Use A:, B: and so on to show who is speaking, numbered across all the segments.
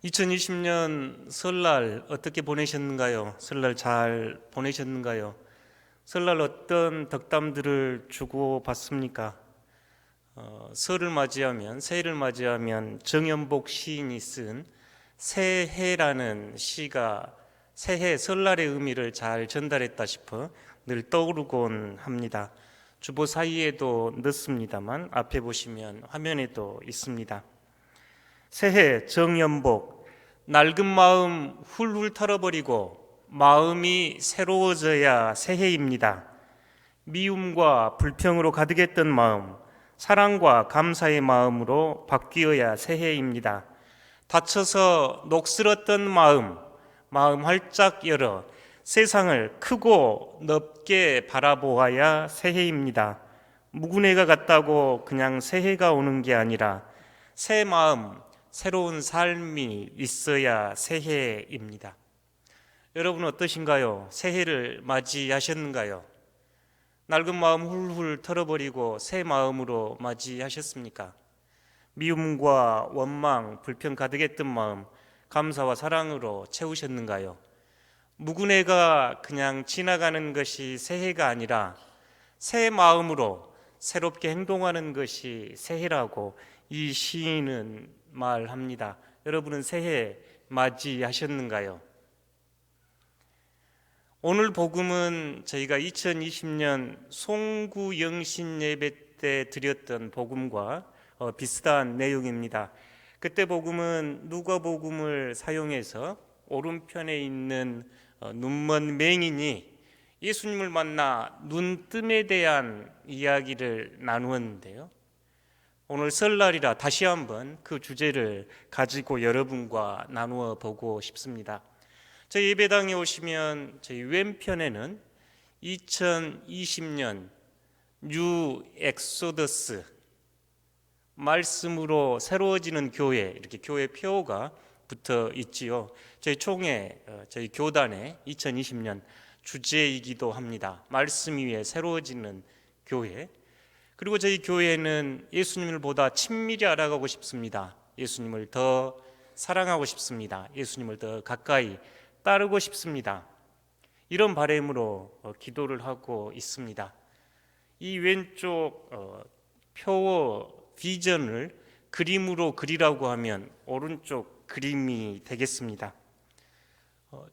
A: 2020년 설날 어떻게 보내셨는가요? 설날 잘 보내셨는가요? 설날 어떤 덕담들을 주고 받습니까? 설을 맞이하면, 새해를 맞이하면 정연복 시인이 쓴 새해라는 시가 새해 설날의 의미를 잘 전달했다 싶어 늘 떠오르곤 합니다. 주보 사이에도 넣습니다만 앞에 보시면 화면에도 있습니다. 새해 정연복, 낡은 마음 훌훌 털어버리고 마음이 새로워져야 새해입니다. 미움과 불평으로 가득했던 마음, 사랑과 감사의 마음으로 바뀌어야 새해입니다. 다쳐서 녹슬었던 마음 활짝 열어 세상을 크고 넓게 바라보아야 새해입니다. 묵은 해가 갔다고 그냥 새해가 오는 게 아니라 새 마음, 새로운 삶이 있어야 새해입니다. 여러분은 어떠신가요? 새해를 맞이하셨는가요? 낡은 마음 훌훌 털어버리고 새 마음으로 맞이하셨습니까? 미움과 원망, 불평 가득했던 마음, 감사와 사랑으로 채우셨는가요? 묵은 해가 그냥 지나가는 것이 새해가 아니라 새 마음으로 새롭게 행동하는 것이 새해라고 이 시인은 말합니다. 여러분은 새해 맞이하셨는가요? 오늘 복음은 저희가 2020년 송구영신 예배 때 드렸던 복음과 비슷한 내용입니다. 그때 복음은 누가복음을 사용해서 오른편에 있는 눈먼 맹인이 예수님을 만나 눈뜸에 대한 이야기를 나누었는데요. 오늘 설날이라 다시 한번 그 주제를 가지고 여러분과 나누어 보고 싶습니다. 저희 예배당에 오시면 저희 왼편에는 2020년 뉴 엑소더스 말씀으로 새로워지는 교회, 이렇게 교회 표가 붙어 있지요. 저희 총회, 저희 교단의 2020년 주제이기도 합니다. 말씀 위에 새로워지는 교회. 그리고 저희 교회는 예수님을 보다 친밀히 알아가고 싶습니다. 예수님을 더 사랑하고 싶습니다. 예수님을 더 가까이 따르고 싶습니다. 이런 바람으로 기도를 하고 있습니다. 이 왼쪽 표어 비전을 그림으로 그리라고 하면 오른쪽 그림이 되겠습니다.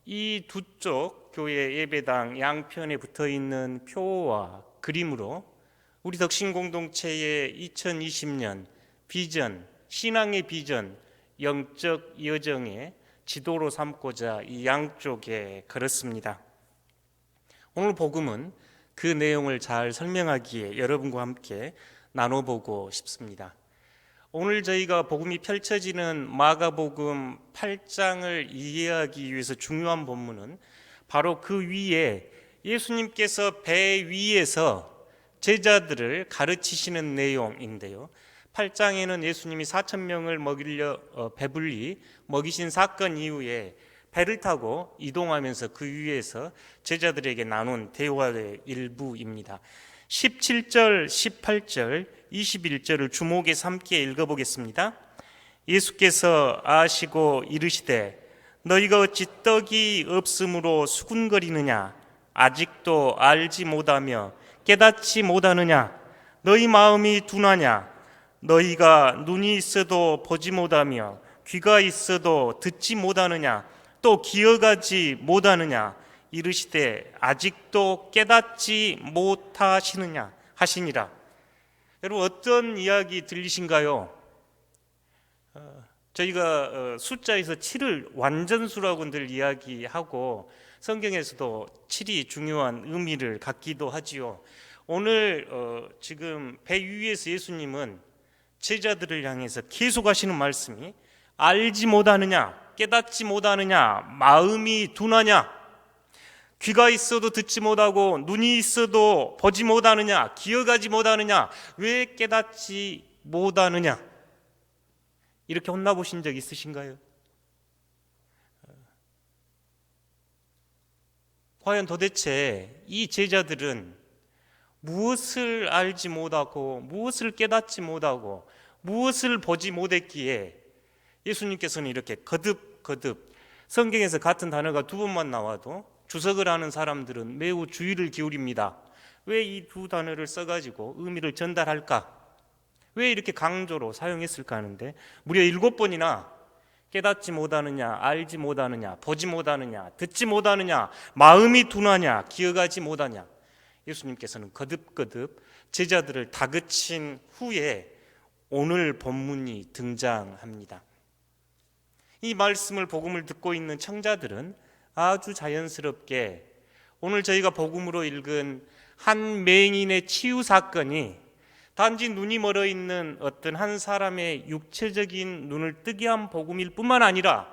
A: 이 두 쪽 교회 예배당 양편에 붙어 있는 표와 그림으로 우리 덕신공동체의 2020년 비전, 신앙의 비전, 영적 여정의 지도로 삼고자 이 양쪽에 걸었습니다. 오늘 복음은 그 내용을 잘 설명하기에 여러분과 함께 나눠보고 싶습니다. 오늘 저희가 복음이 펼쳐지는 마가복음 8장을 이해하기 위해서 중요한 본문은 바로 그 위에 예수님께서 배 위에서 제자들을 가르치시는 내용인데요. 8장에는 예수님이 4,000명을 먹이려 배불리 먹이신 사건 이후에 배를 타고 이동하면서 그 위에서 제자들에게 나눈 대화의 일부입니다. 17절, 18절, 21절을 주목에 삼게 읽어보겠습니다. 예수께서 아시고 이르시되 너희가 어찌 떡이 없으므로 수군거리느냐? 아직도 알지 못하며 깨닫지 못하느냐? 너희 마음이 둔하냐? 너희가 눈이 있어도 보지 못하며 귀가 있어도 듣지 못하느냐? 또 기억하지 못하느냐? 이르시되 아직도 깨닫지 못하시느냐 하시니라. 여러분 어떤 이야기 들리신가요? 저희가 숫자에서 7을 완전수라고 늘 이야기하고 성경에서도 7이 중요한 의미를 갖기도 하지요. 오늘 지금 배 위에서 예수님은 제자들을 향해서 계속 하시는 말씀이 알지 못하느냐, 깨닫지 못하느냐, 마음이 둔하냐, 귀가 있어도 듣지 못하고 눈이 있어도 보지 못하느냐, 기억하지 못하느냐, 왜 깨닫지 못하느냐. 이렇게 혼나보신 적 있으신가요? 과연 도대체 이 제자들은 무엇을 알지 못하고 무엇을 깨닫지 못하고 무엇을 보지 못했기에 예수님께서는 이렇게 거듭 성경에서 같은 단어가 두 번만 나와도 주석을 하는 사람들은 매우 주의를 기울입니다. 왜 이 두 단어를 써가지고 의미를 전달할까? 왜 이렇게 강조로 사용했을까 하는데 무려 7번이나 깨닫지 못하느냐, 알지 못하느냐, 보지 못하느냐, 듣지 못하느냐, 마음이 둔하냐, 기억하지 못하냐. 예수님께서는 거듭 제자들을 다그친 후에 오늘 본문이 등장합니다. 이 말씀을 복음을 듣고 있는 청자들은 아주 자연스럽게 오늘 저희가 복음으로 읽은 한 맹인의 치유 사건이 단지 눈이 멀어 있는 어떤 한 사람의 육체적인 눈을 뜨게 한 복음일 뿐만 아니라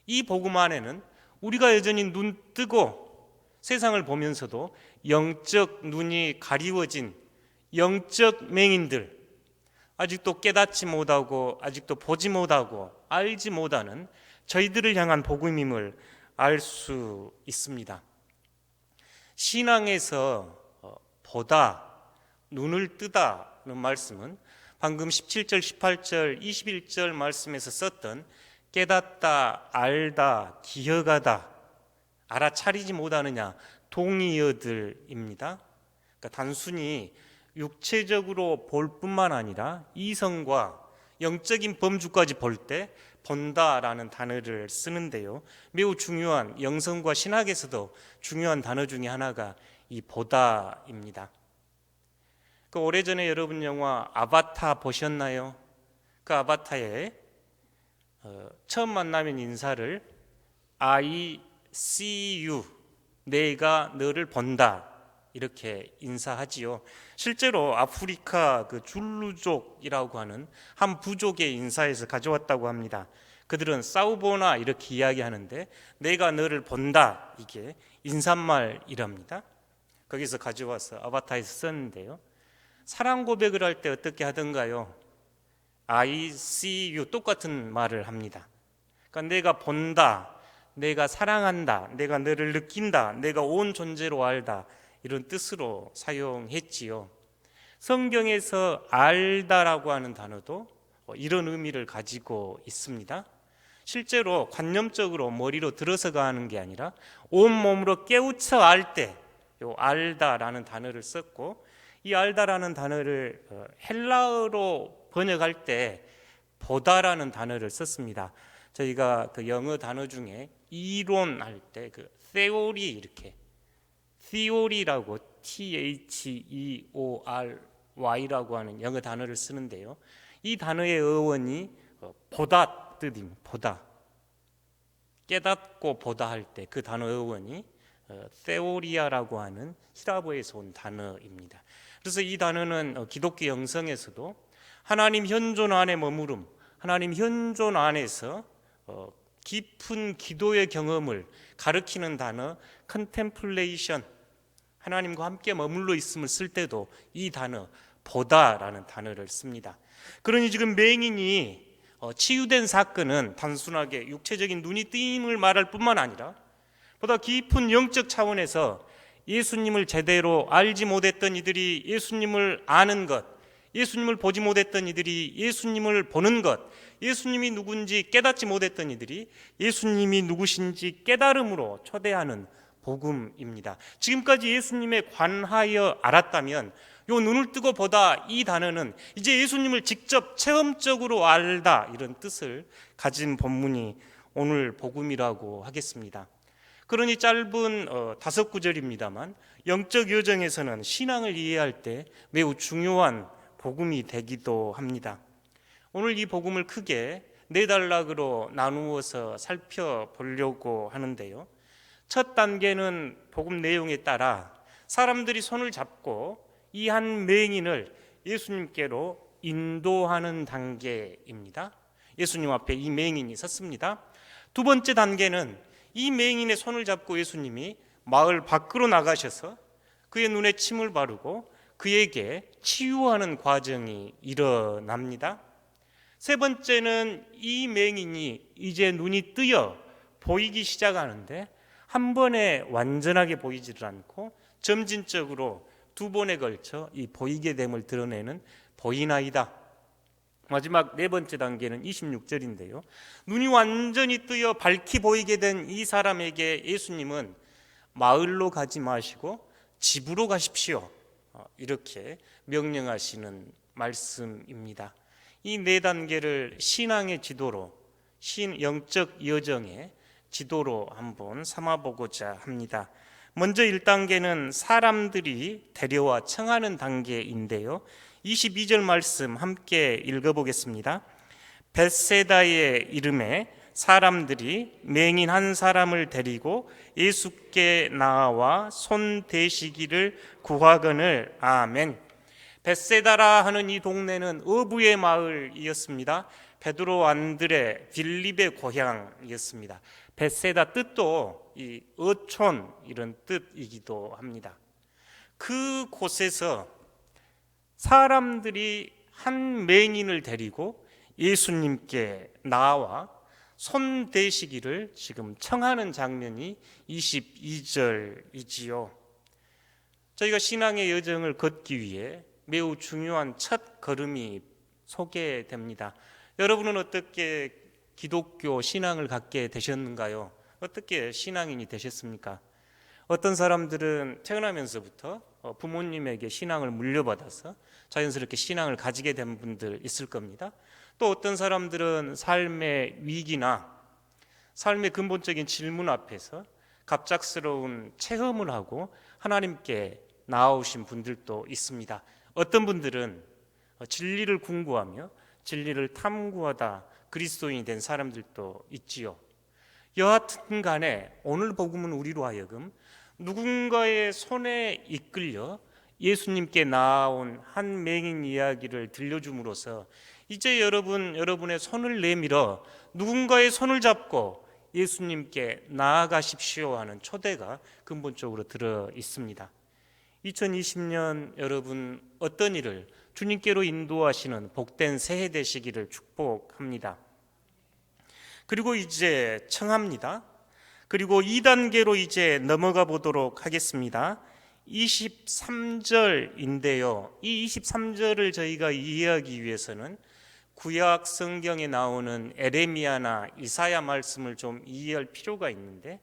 A: 이 복음 안에는 우리가 여전히 눈 뜨고 세상을 보면서도 영적 눈이 가리워진 영적 맹인들, 아직도 깨닫지 못하고 아직도 보지 못하고 알지 못하는 저희들을 향한 복음임을 알 수 있습니다. 신앙에서 보다, 눈을 뜨다는 말씀은 방금 17절, 18절, 21절 말씀에서 썼던 깨닫다, 알다, 기억하다, 알아차리지 못하느냐 동의어들입니다. 그러니까 단순히 육체적으로 볼 뿐만 아니라 이성과 영적인 범주까지 볼 때 본다라는 단어를 쓰는데요. 매우 중요한, 영성과 신학에서도 중요한 단어 중에 하나가 이 보다입니다. 그 오래전에 여러분 영화 아바타 보셨나요? 그 아바타에 처음 만나면 인사를 I see you, 내가 너를 본다 이렇게 인사하지요. 실제로 아프리카 그 줄루족이라고 하는 한 부족의 인사에서 가져왔다고 합니다. 그들은 사우보나 이렇게 이야기하는데 내가 너를 본다 이게 인사말이랍니다. 거기서 가져와서 아바타에서 썼는데요. 사랑 고백을 할 때 어떻게 하던가요? I see you 똑같은 말을 합니다. 그러니까 내가 본다, 내가 사랑한다, 내가 너를 느낀다, 내가 온 존재로 알다 이런 뜻으로 사용했지요. 성경에서 알다라고 하는 단어도 이런 의미를 가지고 있습니다. 실제로 관념적으로 머리로 들어서가 하는 게 아니라 온몸으로 깨우쳐 알 때 알다라는 단어를 썼고 이 알다라는 단어를 헬라어로 번역할 때 보다라는 단어를 썼습니다. 저희가 그 영어 단어 중에 이론할 때 그 theory 이렇게 theory라고 theory라고 하는 영어 단어를 쓰는데요. 이 단어의 어원이 보다 뜻입니다. 보다. 깨닫고 보다 할 때 그 단어 어원이 theoria라고 하는 히라보에서 온 단어입니다. 그래서 이 단어는 기독교 영성에서도 하나님 현존 안에 머무름, 하나님 현존 안에서 깊은 기도의 경험을 가리키는 단어 contemplation, 하나님과 함께 머물러 있음을 쓸 때도 이 단어 보다라는 단어를 씁니다. 그러니 지금 맹인이 치유된 사건은 단순하게 육체적인 눈이 뜨임을 말할 뿐만 아니라 보다 깊은 영적 차원에서 예수님을 제대로 알지 못했던 이들이 예수님을 아는 것, 예수님을 보지 못했던 이들이 예수님을 보는 것, 예수님이 누군지 깨닫지 못했던 이들이 예수님이 누구신지 깨달음으로 초대하는 복음입니다. 지금까지 예수님에 관하여 알았다면 요 눈을 뜨고 보다 이 단어는 이제 예수님을 직접 체험적으로 알다 이런 뜻을 가진 본문이 오늘 복음이라고 하겠습니다. 그러니 짧은 5구절입니다만 영적 여정에서는 신앙을 이해할 때 매우 중요한 복음이 되기도 합니다. 오늘 이 복음을 크게 4단락으로 나누어서 살펴보려고 하는데요. 첫 단계는 복음 내용에 따라 사람들이 손을 잡고 이 한 맹인을 예수님께로 인도하는 단계입니다. 예수님 앞에 이 맹인이 섰습니다. 두 번째 단계는 이 맹인의 손을 잡고 예수님이 마을 밖으로 나가셔서 그의 눈에 침을 바르고 그에게 치유하는 과정이 일어납니다. 세 번째는 이 맹인이 이제 눈이 뜨여 보이기 시작하는데 한 번에 완전하게 보이지를 않고 점진적으로 2번에 걸쳐 이 보이게 됨을 드러내는 보이나이다. 마지막 네 번째 단계는 26절인데요. 눈이 완전히 뜨여 밝히 보이게 된 이 사람에게 예수님은 마을로 가지 마시고 집으로 가십시오, 이렇게 명령하시는 말씀입니다. 이 네 단계를 신앙의 지도로, 영적 여정의 지도로 한번 삼아보고자 합니다. 먼저 1단계는 사람들이 데려와 청하는 단계인데요. 22절 말씀 함께 읽어보겠습니다. 벳세다의 이름에 사람들이 맹인 한 사람을 데리고 예수께 나와 손 대시기를 구하거늘. 아멘. 벳세다라 하는 이 동네는 어부의 마을이었습니다. 베드로, 안드레, 빌립의 고향이었습니다. 벳세다 뜻도 이 어촌 이런 뜻이기도 합니다. 그 곳에서 사람들이 한 맹인을 데리고 예수님께 나와 손 대시기를 지금 청하는 장면이 22절이지요. 저희가 신앙의 여정을 걷기 위해 매우 중요한 첫 걸음이 소개됩니다. 여러분은 어떻게 기독교 신앙을 갖게 되셨는가요? 어떻게 신앙인이 되셨습니까? 어떤 사람들은 태어나면서부터 부모님에게 신앙을 물려받아서 자연스럽게 신앙을 가지게 된 분들 있을 겁니다. 또 어떤 사람들은 삶의 위기나 삶의 근본적인 질문 앞에서 갑작스러운 체험을 하고 하나님께 나아오신 분들도 있습니다. 어떤 분들은 진리를 궁구하며 진리를 탐구하다 그리스도인이 된 사람들도 있지요. 여하튼 간에 오늘 복음은 우리로 하여금 누군가의 손에 이끌려 예수님께 나아온 한 맹인 이야기를 들려줌으로써 이제 여러분의 손을 내밀어 누군가의 손을 잡고 예수님께 나아가십시오 하는 초대가 근본적으로 들어 있습니다. 2020년 여러분 어떤 일을 주님께로 인도하시는 복된 새해 되시기를 축복합니다. 그리고 이제 청합니다. 그리고 2단계로 이제 넘어가 보도록 하겠습니다. 23절인데요. 이 23절을 저희가 이해하기 위해서는 구약 성경에 나오는 에레미야나 이사야 말씀을 좀 이해할 필요가 있는데,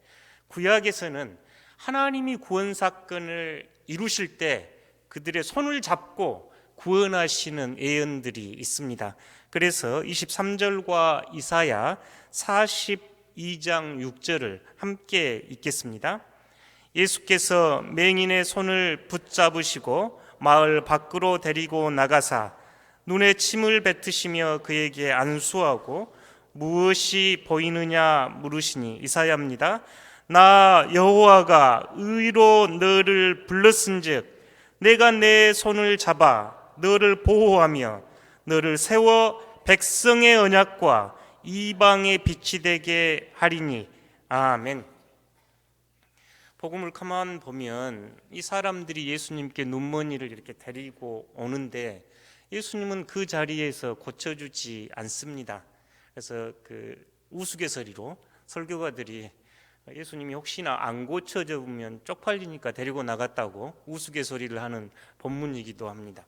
A: 구약에서는 하나님이 구원 사건을 이루실 때 그들의 손을 잡고 구원하시는 예언들이 있습니다. 그래서 23절과 이사야 42장 6절을 함께 읽겠습니다. 예수께서 맹인의 손을 붙잡으시고 마을 밖으로 데리고 나가사 눈에 침을 뱉으시며 그에게 안수하고 무엇이 보이느냐 물으시니, 이사야입니다. 나 여호와가 의로 너를 불렀은즉 내가 내 손을 잡아 너를 보호하며 너를 세워 백성의 언약과 이방의 빛이 되게 하리니. 아멘. 복음을 가만 보면 이 사람들이 예수님께 눈먼이를 이렇게 데리고 오는데 예수님은 그 자리에서 고쳐주지 않습니다. 그래서 그 우스갯소리로 설교가들이 예수님이 혹시나 안 고쳐주면 쪽팔리니까 데리고 나갔다고 우스갯소리를 하는 본문이기도 합니다.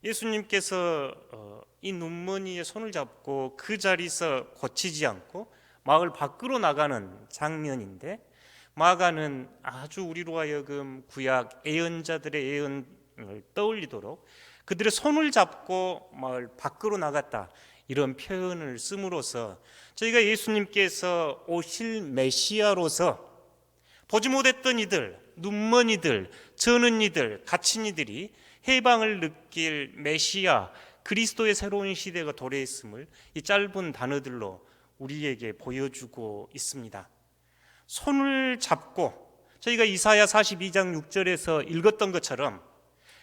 A: 예수님께서 이 눈먼이의 손을 잡고 그 자리에서 고치지 않고 마을 밖으로 나가는 장면인데, 마가는 아주 우리로 하여금 구약 예언자들의 예언을 떠올리도록 그들의 손을 잡고 마을 밖으로 나갔다, 이런 표현을 씀으로써 저희가 예수님께서 오실 메시아로서 보지 못했던 이들, 눈먼 이들, 저는 이들, 갇힌 이들이 해방을 느낄 메시아 그리스도의 새로운 시대가 도래했음을 이 짧은 단어들로 우리에게 보여주고 있습니다. 손을 잡고 저희가 이사야 42장 6절에서 읽었던 것처럼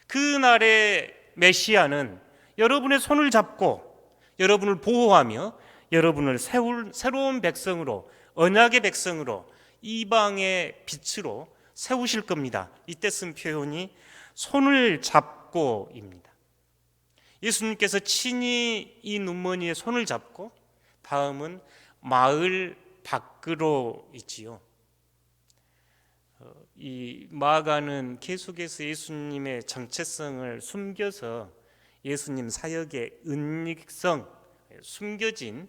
A: 그날의 메시아는 여러분의 손을 잡고 여러분을 보호하며 여러분을 새로운 백성으로, 언약의 백성으로, 이방의 빛으로 세우실 겁니다. 이때 쓴 표현이 손을 잡고입니다. 예수님께서 친히 이 눈먼이의 손을 잡고 다음은 마을 밖으로 있지요. 이 마가는 계속해서 예수님의 정체성을 숨겨서 예수님 사역의 은닉성, 숨겨진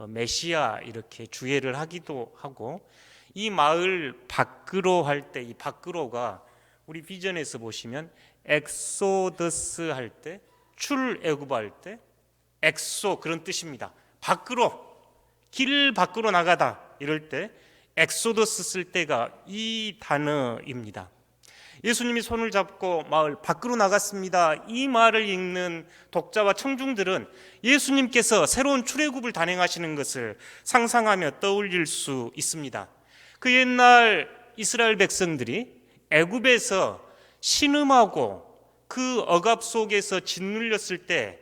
A: 메시아 이렇게 주의를 하기도 하고, 이 마을 밖으로 할 때 이 밖으로가 우리 비전에서 보시면 엑소더스 할 때, 출애굽할 때 엑소 그런 뜻입니다. 밖으로, 길 밖으로 나가다 이럴 때 엑소더스 쓸 때가 이 단어입니다. 예수님이 손을 잡고 마을 밖으로 나갔습니다. 이 말을 읽는 독자와 청중들은 예수님께서 새로운 출애굽을 단행하시는 것을 상상하며 떠올릴 수 있습니다. 그 옛날 이스라엘 백성들이 애굽에서 신음하고 그 억압 속에서 짓눌렸을 때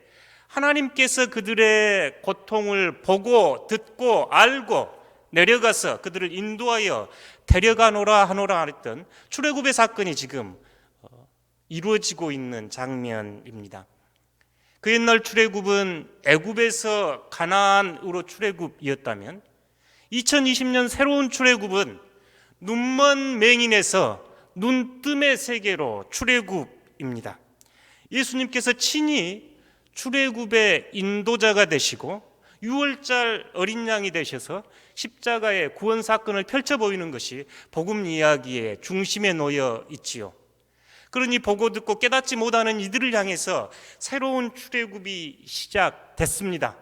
A: 하나님께서 그들의 고통을 보고 듣고 알고 내려가서 그들을 인도하여 데려가노라 하노라 했던 출애굽의 사건이 지금 이루어지고 있는 장면입니다. 그 옛날 출애굽은 애굽에서 가나안으로 출애굽이었다면 2020년 새로운 출애굽은 눈먼 맹인에서 눈뜸의 세계로 출애굽입니다. 예수님께서 친히 출애굽의 인도자가 되시고 6월절 어린 양이 되셔서 십자가의 구원 사건을 펼쳐 보이는 것이 복음 이야기의 중심에 놓여 있지요. 그러니 보고 듣고 깨닫지 못하는 이들을 향해서 새로운 출애굽이 시작됐습니다.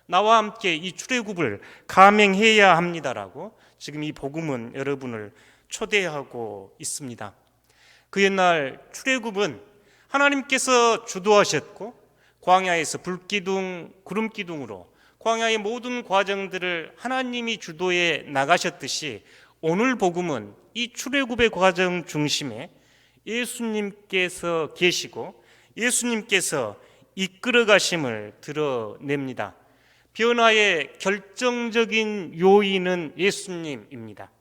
A: 나와 함께 이 출애굽을 감행해야 합니다라고 지금 이 복음은 여러분을 초대하고 있습니다. 그 옛날 출애굽은 하나님께서 주도하셨고 광야에서 불기둥, 구름기둥으로 광야의 모든 과정들을 하나님이 주도해 나가셨듯이 오늘 복음은 이 출애굽의 과정 중심에 예수님께서 계시고 예수님께서 이끌어 가심을 드러냅니다. 변화의 결정적인 요인은 예수님입니다.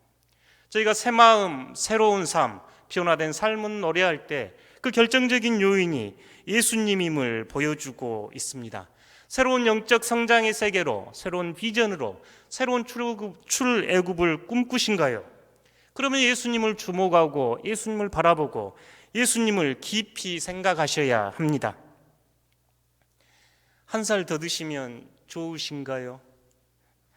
A: 저희가 새 마음, 새로운 삶, 변화된 삶은 노래할 때 그 결정적인 요인이 예수님임을 보여주고 있습니다. 새로운 영적 성장의 세계로, 새로운 비전으로, 새로운 출애굽을 꿈꾸신가요? 그러면 예수님을 주목하고 예수님을 바라보고 예수님을 깊이 생각하셔야 합니다. 한 살 더 드시면 좋으신가요?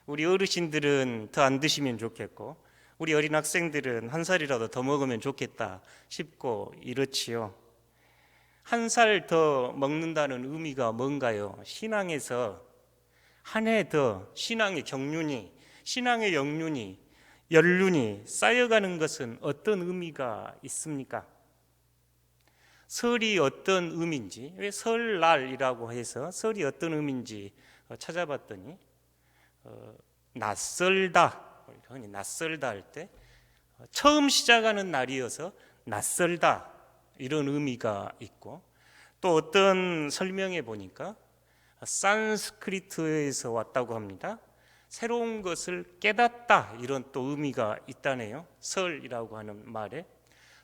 A: 우리 어르신들은 더 안 드시면 좋겠고 우리 어린 학생들은 한 살이라도 더 먹으면 좋겠다 싶고 이렇지요. 한 살 더 먹는다는 의미가 뭔가요? 신앙에서 한 해 더 신앙의 경륜이, 신앙의 영륜이, 연륜이 쌓여가는 것은 어떤 의미가 있습니까? 설이 어떤 의미인지, 왜 설날이라고 해서 설이 어떤 의미인지 찾아봤더니 낯설다, 흔히 낯설다 할 때 처음 시작하는 날이어서 낯설다 이런 의미가 있고, 또 어떤 설명에 보니까 산스크리트에서 왔다고 합니다. 새로운 것을 깨닫다 이런 또 의미가 있다네요. 설이라고 하는 말에.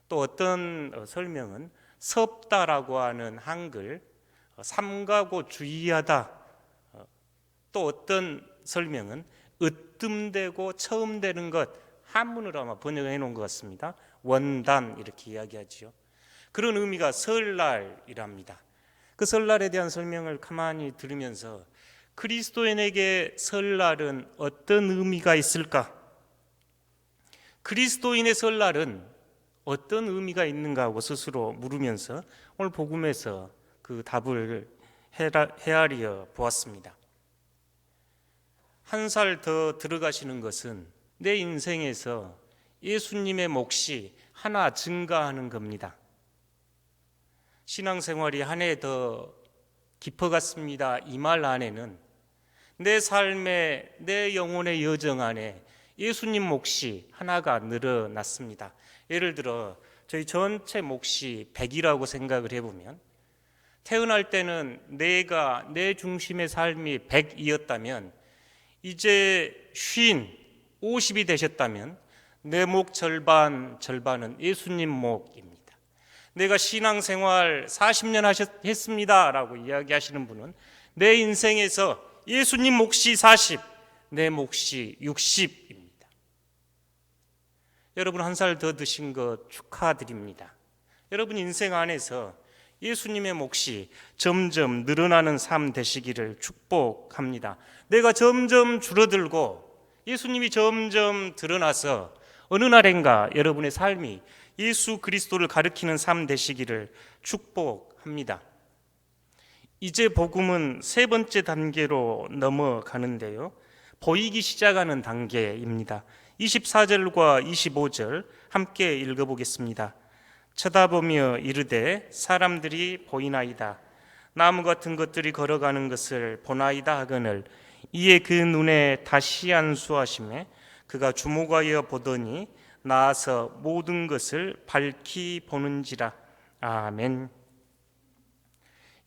A: 또 어떤 설명은 섭다라고 하는 한글, 삼가고 주의하다. 또 어떤 설명은 으뜸되고 처음 되는 것, 한문으로 아마 번역해 놓은 것 같습니다. 원단 이렇게 이야기하지요. 그런 의미가 설날이랍니다. 그 설날에 대한 설명을 가만히 들으면서 그리스도인에게 설날은 어떤 의미가 있을까? 그리스도인의 설날은 어떤 의미가 있는가 하고 스스로 물으면서 오늘 복음에서 그 답을 헤아려 보았습니다. 한 살 더 들어가시는 것은 내 인생에서 예수님의 몫이 하나 증가하는 겁니다. 신앙생활이 한 해 더 깊어갔습니다. 이 말 안에는 내 삶의, 내 영혼의 여정 안에 예수님 몫이 하나가 늘어났습니다. 예를 들어 저희 전체 몫이 100이라고 생각을 해보면, 태어날 때는 내가, 내 중심의 삶이 100이었다면 이제 50이 되셨다면 내 목 절반은 예수님 목입니다. 내가 신앙생활 40년 했습니다 라고 이야기하시는 분은 내 인생에서 예수님 몫이 40, 내 몫이 60입니다. 여러분 한 살 더 드신 것 축하드립니다. 여러분 인생 안에서 예수님의 몫이 점점 늘어나는 삶 되시기를 축복합니다. 내가 점점 줄어들고 예수님이 점점 드러나서 어느 날인가 여러분의 삶이 예수 그리스도를 가리키는 삶 되시기를 축복합니다. 이제 복음은 세 번째 단계로 넘어가는데요, 보이기 시작하는 단계입니다. 24절과 25절 함께 읽어보겠습니다. 쳐다보며 이르되 사람들이 보이나이다. 나무 같은 것들이 걸어가는 것을 보나이다 하거늘 이에 그 눈에 다시 안수하심에 그가 주목하여 보더니 나아서 모든 것을 밝히 보는지라. 아멘.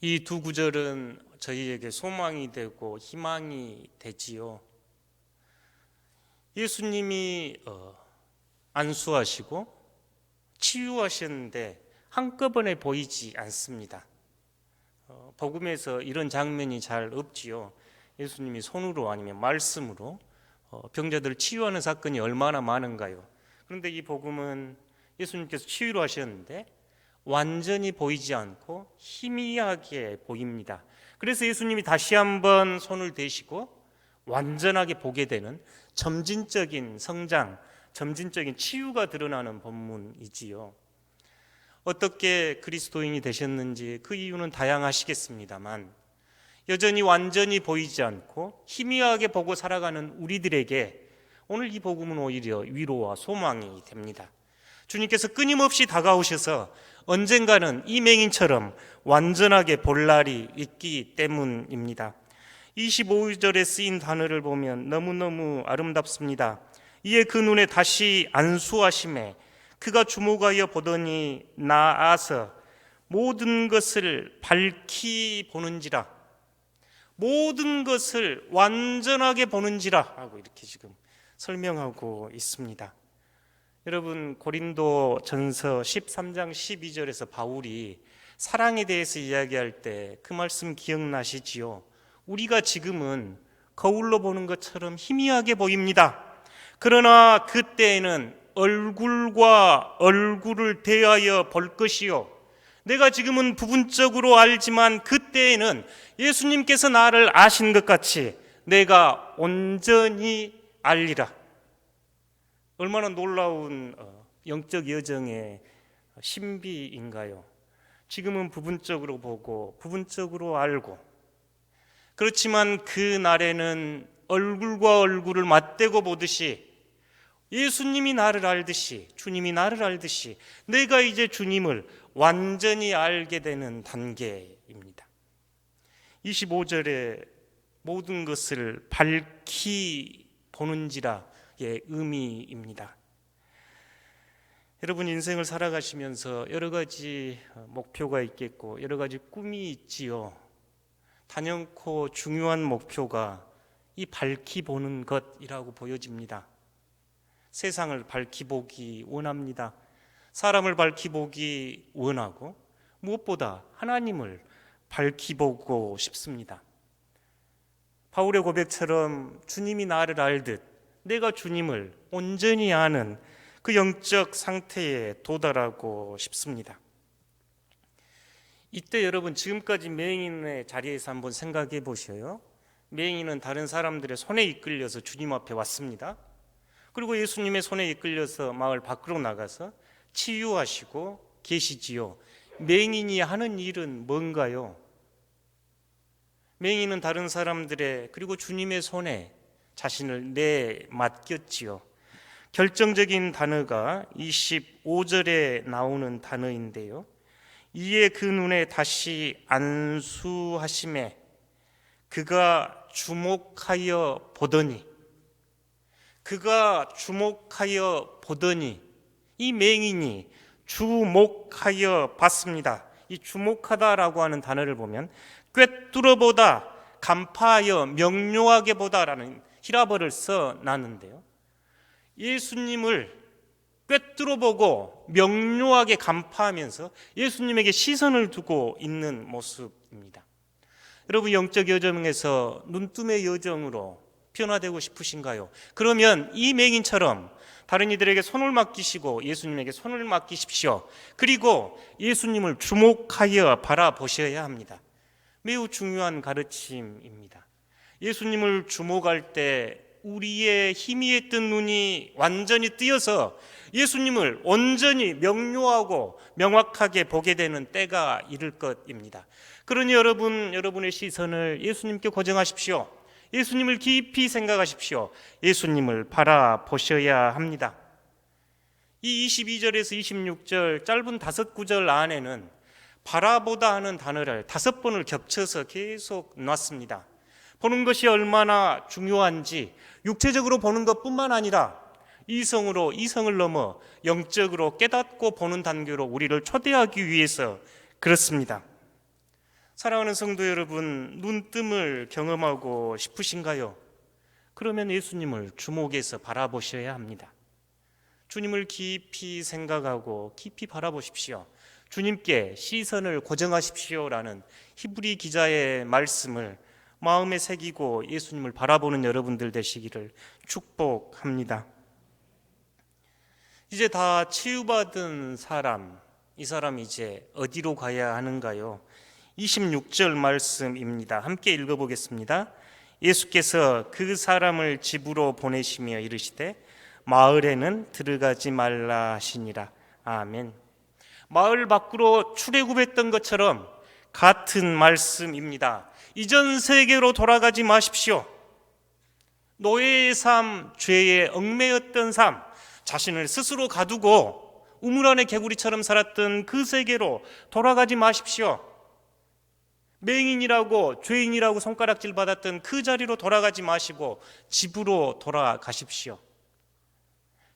A: 이 두 구절은 저희에게 소망이 되고 희망이 되지요. 예수님이 안수하시고 치유하셨는데 한꺼번에 보이지 않습니다. 복음에서 이런 장면이 잘 없지요. 예수님이 손으로 아니면 말씀으로 병자들을 치유하는 사건이 얼마나 많은가요? 그런데 이 복음은 예수님께서 치유를 하셨는데 완전히 보이지 않고 희미하게 보입니다. 그래서 예수님이 다시 한번 손을 대시고 완전하게 보게 되는 점진적인 성장, 점진적인 치유가 드러나는 본문이지요. 어떻게 그리스도인이 되셨는지 그 이유는 다양하시겠습니다만 여전히 완전히 보이지 않고 희미하게 보고 살아가는 우리들에게 오늘 이 복음은 오히려 위로와 소망이 됩니다. 주님께서 끊임없이 다가오셔서 언젠가는 이 맹인처럼 완전하게 볼 날이 있기 때문입니다. 25절에 쓰인 단어를 보면 너무너무 아름답습니다. 이에 그 눈에 다시 안수하심에 그가 주목하여 보더니 나아서 모든 것을 밝히 보는지라. 모든 것을 완전하게 보는지라 하고 이렇게 지금 설명하고 있습니다. 여러분, 고린도 전서 13장 12절에서 바울이 사랑에 대해서 이야기할 때 그 말씀 기억나시지요? 우리가 지금은 거울로 보는 것처럼 희미하게 보입니다. 그러나 그때에는 얼굴과 얼굴을 대하여 볼 것이요, 내가 지금은 부분적으로 알지만 그때에는 예수님께서 나를 아신 것 같이 내가 온전히 알리라. 얼마나 놀라운 영적 여정의 신비인가요? 지금은 부분적으로 보고 부분적으로 알고, 그렇지만 그 날에는 얼굴과 얼굴을 맞대고 보듯이 예수님이 나를 알듯이, 주님이 나를 알듯이 내가 이제 주님을 완전히 알게 되는 단계입니다. 25절에 모든 것을 밝히 보는지라의 의미입니다. 여러분, 인생을 살아가시면서 여러 가지 목표가 있겠고 여러 가지 꿈이 있지요. 단연코 중요한 목표가 이 밝히 보는 것이라고 보여집니다. 세상을 밝히 보기 원합니다. 사람을 밝히 보기 원하고 무엇보다 하나님을 밝히 보고 싶습니다. 바울의 고백처럼 주님이 나를 알듯 내가 주님을 온전히 아는 그 영적 상태에 도달하고 싶습니다. 이때 여러분, 지금까지 맹인의 자리에서 한번 생각해 보셔요. 맹인은 다른 사람들의 손에 이끌려서 주님 앞에 왔습니다. 그리고 예수님의 손에 이끌려서 마을 밖으로 나가서 치유하시고 계시지요. 맹인이 하는 일은 뭔가요? 맹인은 다른 사람들의 그리고 주님의 손에 자신을 내맡겼지요. 결정적인 단어가 25절에 나오는 단어인데요, 이에 그 눈에 다시 안수하심에 그가 주목하여 보더니, 그가 주목하여 보더니, 이 맹인이 주목하여 봤습니다. 이 주목하다라고 하는 단어를 보면 꿰뚫어보다, 간파하여, 명료하게 보다라는 히라버를 써놨는데요, 예수님을 꿰뚫어보고 명료하게 간파하면서 예수님에게 시선을 두고 있는 모습입니다. 여러분, 영적 여정에서 눈뜨의 여정으로 변화되고 싶으신가요? 그러면 이 맹인처럼 다른 이들에게 손을 맡기시고 예수님에게 손을 맡기십시오. 그리고 예수님을 주목하여 바라보셔야 합니다. 매우 중요한 가르침입니다. 예수님을 주목할 때 우리의 힘이 있던 눈이 완전히 뜨여서 예수님을 온전히 명료하고 명확하게 보게 되는 때가 이를 것입니다. 그러니 여러분의 시선을 예수님께 고정하십시오. 예수님을 깊이 생각하십시오. 예수님을 바라보셔야 합니다. 이 22절에서 26절 짧은 5구절 안에는 바라보다 하는 단어를 5번을 겹쳐서 계속 놨습니다. 보는 것이 얼마나 중요한지 육체적으로 보는 것뿐만 아니라 이성을 넘어 영적으로 깨닫고 보는 단계로 우리를 초대하기 위해서 그렇습니다. 사랑하는 성도 여러분, 눈뜸을 경험하고 싶으신가요? 그러면 예수님을 주목해서 바라보셔야 합니다. 주님을 깊이 생각하고 깊이 바라보십시오. 주님께 시선을 고정하십시오라는 히브리 기자의 말씀을 마음에 새기고 예수님을 바라보는 여러분들 되시기를 축복합니다. 이제 다 치유받은 사람, 이 사람 이제 어디로 가야 하는가요? 26절 말씀입니다. 함께 읽어보겠습니다. 예수께서 그 사람을 집으로 보내시며 이르시되 마을에는 들어가지 말라 하시니라. 아멘. 마을 밖으로 출애굽했던 것처럼 같은 말씀입니다. 이전 세계로 돌아가지 마십시오. 노예의 삶, 죄에 얽매였던 삶, 자신을 스스로 가두고 우물 안의 개구리처럼 살았던 그 세계로 돌아가지 마십시오. 맹인이라고 죄인이라고 손가락질 받았던 그 자리로 돌아가지 마시고 집으로 돌아가십시오.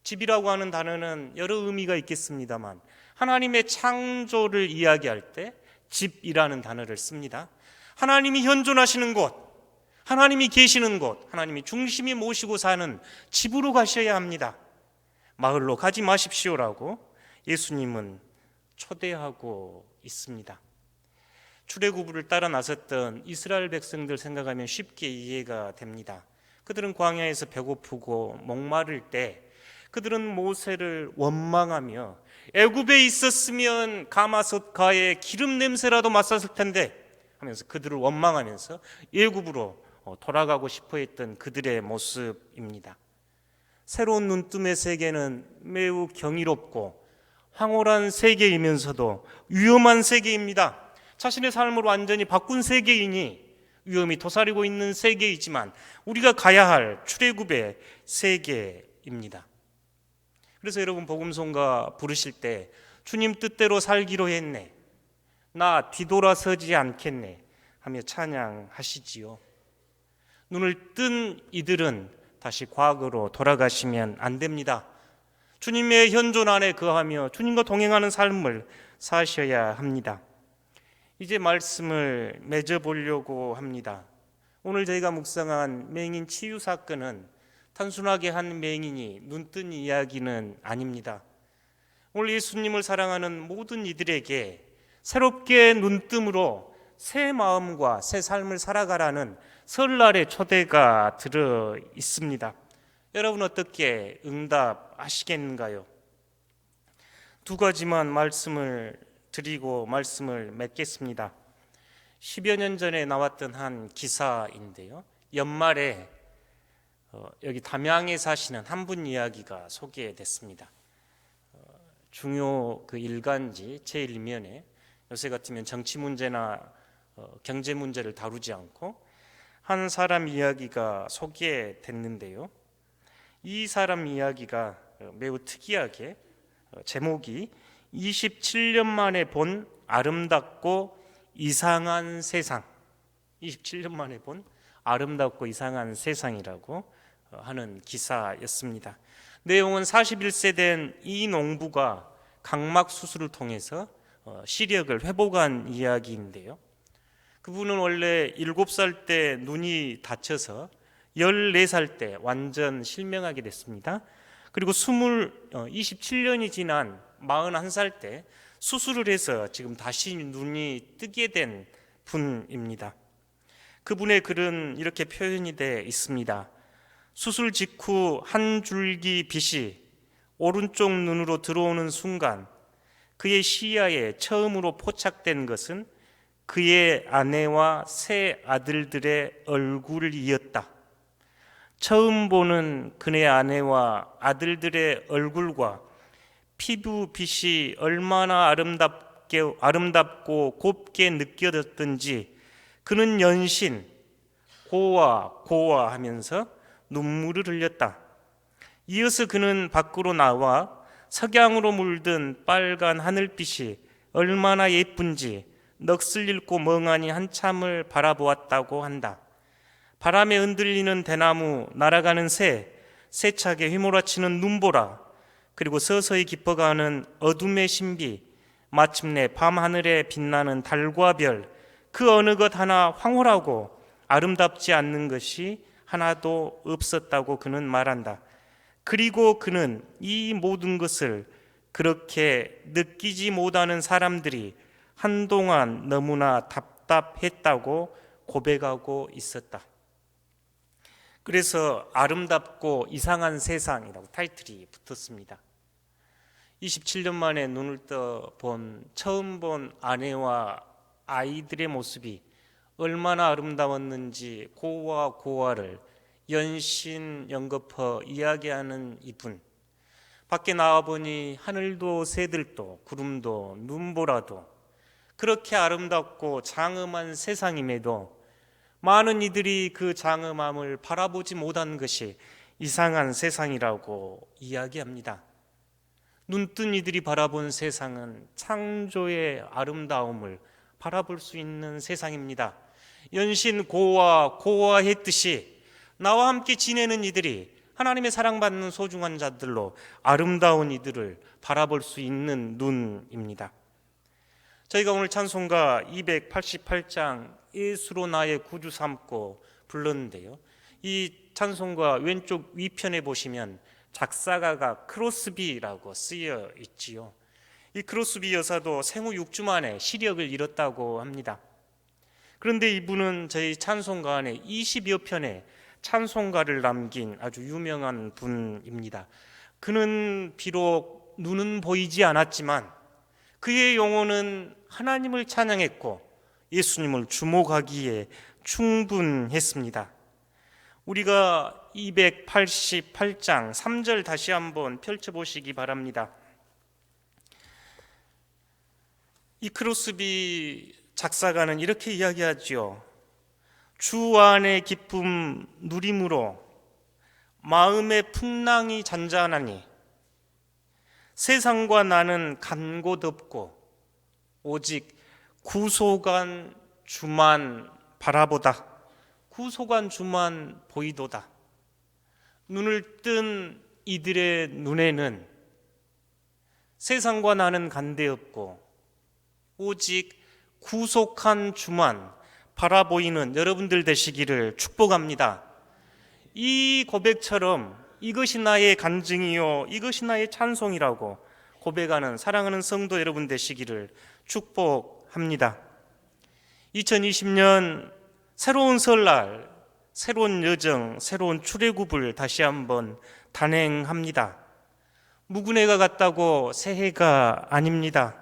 A: 집이라고 하는 단어는 여러 의미가 있겠습니다만 하나님의 창조를 이야기할 때 집이라는 단어를 씁니다. 하나님이 현존하시는 곳, 하나님이 계시는 곳, 하나님이 중심이 모시고 사는 집으로 가셔야 합니다. 마을로 가지 마십시오라고 예수님은 초대하고 있습니다. 출애굽을 따라 나섰던 이스라엘 백성들 생각하면 쉽게 이해가 됩니다. 그들은 광야에서 배고프고 목마를 때 그들은 모세를 원망하며 애굽에 있었으면 가마솥가에 기름 냄새라도 맡았을 텐데 하면서 그들을 원망하면서 애굽으로 돌아가고 싶어 했던 그들의 모습입니다. 새로운 눈뜸의 세계는 매우 경이롭고 황홀한 세계이면서도 위험한 세계입니다. 자신의 삶을 완전히 바꾼 세계이니 위험이 도사리고 있는 세계이지만 우리가 가야 할 출애굽의 세계입니다. 그래서 여러분 복음송가 부르실 때 주님 뜻대로 살기로 했네, 나 뒤돌아서지 않겠네 하며 찬양하시지요. 눈을 뜬 이들은 다시 과거로 돌아가시면 안 됩니다. 주님의 현존 안에 거하며 주님과 동행하는 삶을 사셔야 합니다. 이제 말씀을 맺어보려고 합니다. 오늘 저희가 묵상한 맹인 치유 사건은 단순하게 한 맹인이 눈뜬 이야기는 아닙니다. 오늘 예수님을 사랑하는 모든 이들에게 새롭게 눈뜸으로 새 마음과 새 삶을 살아가라는 설날의 초대가 들어 있습니다. 여러분 어떻게 응답하시겠는가요? 두 가지만 말씀을 드리고 말씀을 맺겠습니다. 10여 년 전에 나왔던 한 기사인데요. 연말에 여기 담양에 사시는 한 분 이야기가 소개됐습니다. 중요 그 일간지 제1면에 요새 같으면 정치 문제나 경제 문제를 다루지 않고 한 사람 이야기가 소개됐는데요. 이 사람 이야기가 매우 특이하게 제목이 27년 만에 본 아름답고 이상한 세상, 27년 만에 본 아름답고 이상한 세상이라고 하는 기사였습니다. 내용은 41세 된 이 농부가 각막 수술을 통해서 시력을 회복한 이야기인데요. 그분은 원래 7살 때 눈이 다쳐서 14살 때 완전 실명하게 됐습니다. 그리고 27년이 지난 41살 때 수술을 해서 지금 다시 눈이 뜨게 된 분입니다. 그분의 글은 이렇게 표현이 되어 있습니다. 수술 직후 한 줄기 빛이 오른쪽 눈으로 들어오는 순간 그의 시야에 처음으로 포착된 것은 그의 아내와 세 아들들의 얼굴이었다. 처음 보는 그의 아내와 아들들의 얼굴과 피부 빛이 얼마나 아름답고 곱게 느껴졌던지 그는 연신 고와 하면서 눈물을 흘렸다. 이어서 그는 밖으로 나와 석양으로 물든 빨간 하늘빛이 얼마나 예쁜지 넋을 잃고 멍하니 한참을 바라보았다고 한다. 바람에 흔들리는 대나무, 날아가는 새, 세차게 휘몰아치는 눈보라, 그리고 서서히 깊어가는 어둠의 신비, 마침내 밤하늘에 빛나는 달과 별, 그 어느 것 하나 황홀하고 아름답지 않는 것이 하나도 없었다고 그는 말한다. 그리고 그는 이 모든 것을 그렇게 느끼지 못하는 사람들이 한동안 너무나 답답했다고 고백하고 있었다. 그래서 아름답고 이상한 세상이라고 타이틀이 붙었습니다. 27년 만에 눈을 처음 본 아내와 아이들의 모습이 얼마나 아름다웠는지 고와를 연신 연거푸 이야기하는 이분. 밖에 나와보니 하늘도 새들도 구름도 눈보라도 그렇게 아름답고 장엄한 세상임에도 많은 이들이 그 장엄함을 바라보지 못한 것이 이상한 세상이라고 이야기합니다. 눈뜬 이들이 바라본 세상은 창조의 아름다움을 바라볼 수 있는 세상입니다. 연신 고와했듯이 나와 함께 지내는 이들이 하나님의 사랑받는 소중한 자들로 아름다운 이들을 바라볼 수 있는 눈입니다. 저희가 오늘 찬송가 288장 예수로 나의 구주 삼고 불렀는데요. 이 찬송가 왼쪽 위편에 보시면 작사가가 크로스비라고 쓰여 있지요. 이 크로스비 여사도 생후 6주 만에 시력을 잃었다고 합니다. 그런데 이분은 저희 찬송가 안에 20여 편의 찬송가를 남긴 아주 유명한 분입니다. 그는 비록 눈은 보이지 않았지만 그의 영혼은 하나님을 찬양했고 예수님을 주목하기에 충분했습니다. 우리가 288장 3절 다시 한번 펼쳐보시기 바랍니다. 이 크로스비 작사가는 이렇게 이야기하지요. 주 안의 기쁨 누림으로 마음의 풍랑이 잔잔하니 세상과 나는 간고 덥고 오직 구속한 주만 바라보다. 구속한 주만 보이도다. 눈을 뜬 이들의 눈에는 세상과 나는 간데없고 오직 구속한 주만 바라보이는 여러분들 되시기를 축복합니다. 이 고백처럼 이것이 나의 간증이요 이것이 나의 찬송이라고 고백하는 사랑하는 성도 여러분 되시기를 축복합니다. 2020년 새로운 설날, 새로운 여정, 새로운 출애굽을 다시 한번 단행합니다. 묵은해가 같다고 새해가 아닙니다.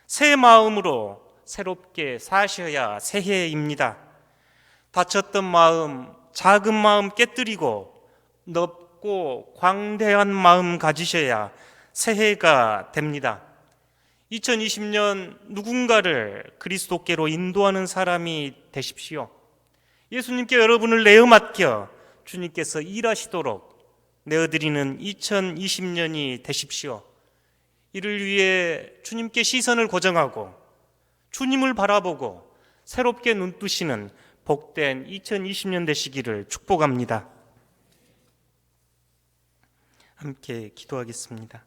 A: 새 마음으로 새롭게 사셔야 새해입니다. 다쳤던 마음, 작은 마음 깨뜨리고 넓고 광대한 마음 가지셔야 새해가 됩니다. 2020년 누군가를 그리스도께로 인도하는 사람이 되십시오. 예수님께 여러분을 내어 맡겨 주님께서 일하시도록 내어드리는 2020년이 되십시오. 이를 위해 주님께 시선을 고정하고 주님을 바라보고 새롭게 눈뜨시는 복된 2020년 되시기를 축복합니다. 함께 기도하겠습니다.